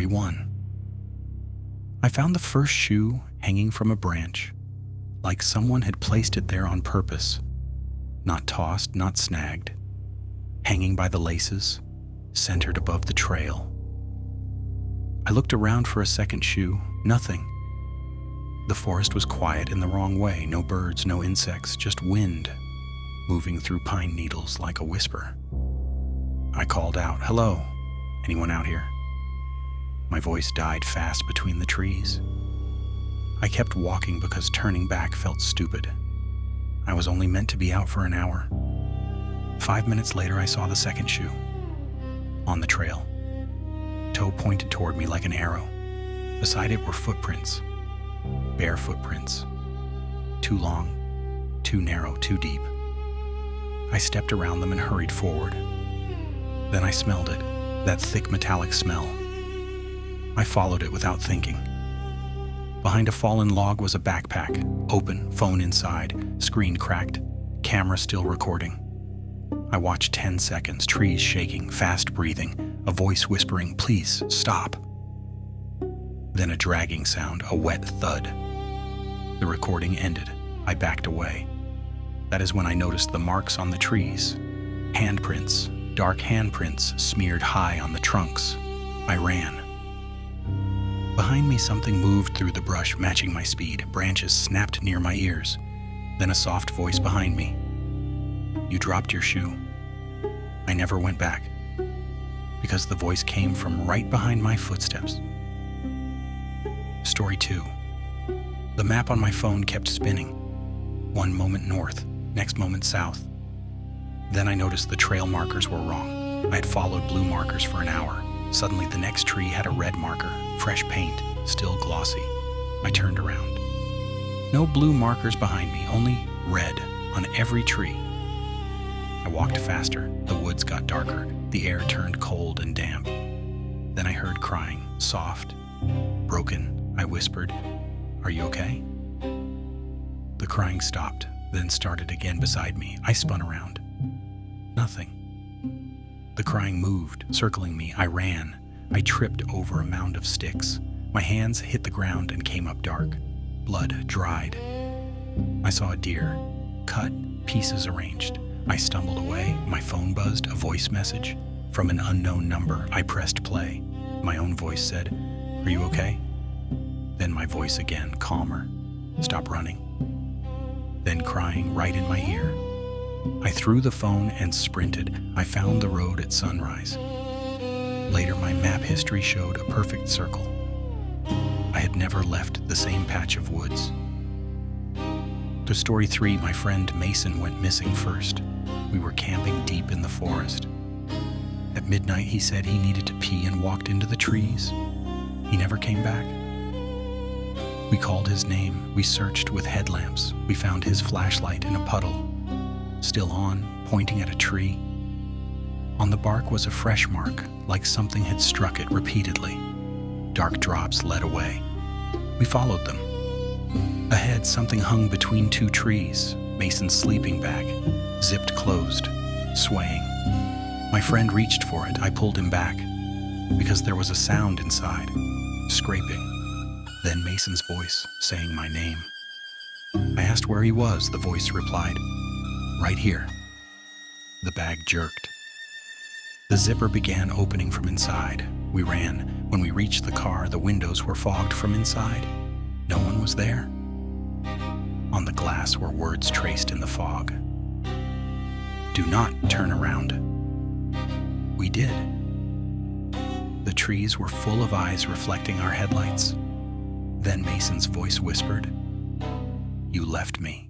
Story 1. I found the first shoe hanging from a branch, like someone had placed it there on purpose. Not tossed, not snagged. Hanging by the laces, centered above the trail. I looked around for a second shoe. Nothing. The forest was quiet in the wrong way. No birds, no insects, just wind moving through pine needles like a whisper. I called out, "Hello, anyone out here?" My voice died fast between the trees. I kept walking because turning back felt stupid. I was only meant to be out for an hour. 5 minutes later, I saw the second shoe on the trail. Toe pointed toward me like an arrow. Beside it were footprints, bare footprints. Too long, too narrow, too deep. I stepped around them and hurried forward. Then I smelled it, that thick metallic smell. I followed it without thinking. Behind a fallen log was a backpack, open, phone inside, screen cracked, camera still recording. I watched 10 seconds, trees shaking, fast breathing, a voice whispering, "Please, stop." Then a dragging sound, a wet thud. The recording ended. I backed away. That is when I noticed the marks on the trees. Handprints, dark handprints smeared high on the trunks. I ran. Behind me, something moved through the brush, matching my speed. Branches snapped near my ears. Then a soft voice behind me. "You dropped your shoe." I never went back, because the voice came from right behind my footsteps. Story 2. The map on my phone kept spinning. One moment north, next moment south. Then I noticed the trail markers were wrong. I had followed blue markers for an hour. Suddenly the next tree had a red marker, fresh paint, still glossy. I turned around. No blue markers behind me, only red on every tree. I walked faster. The woods got darker. The air turned cold and damp. Then I heard crying, soft, broken. I whispered, "Are you okay?" The crying stopped, then started again beside me. I spun around. Nothing. The crying moved, circling me. I ran. I tripped over a mound of sticks. My hands hit the ground and came up dark. Blood dried. I saw a deer, cut, pieces arranged. I stumbled away. My phone buzzed, a voice message from an unknown number. I pressed play. My own voice said, "Are you okay?" Then my voice again, calmer. "Stop running." Then crying right in my ear. I threw the phone and sprinted. I found the road at sunrise. Later, my map history showed a perfect circle. I had never left the same patch of woods. To story 3, my friend Mason went missing first. We were camping deep in the forest. At midnight, he said he needed to pee and walked into the trees. He never came back. We called his name. We searched with headlamps. We found his flashlight in a puddle, still on, pointing at a tree. On the bark was a fresh mark, like something had struck it repeatedly. Dark drops led away. We followed them. Ahead, something hung between two trees. Mason's sleeping bag, zipped closed, swaying. My friend reached for it. I pulled him back, because there was a sound inside, scraping. Then Mason's voice, saying my name. I asked where he was. The voice replied, "Right here." The bag jerked. The zipper began opening from inside. We ran. When we reached the car, the windows were fogged from inside. No one was there. On the glass were words traced in the fog. "Do not turn around." We did. The trees were full of eyes reflecting our headlights. Then Mason's voice whispered, "You left me."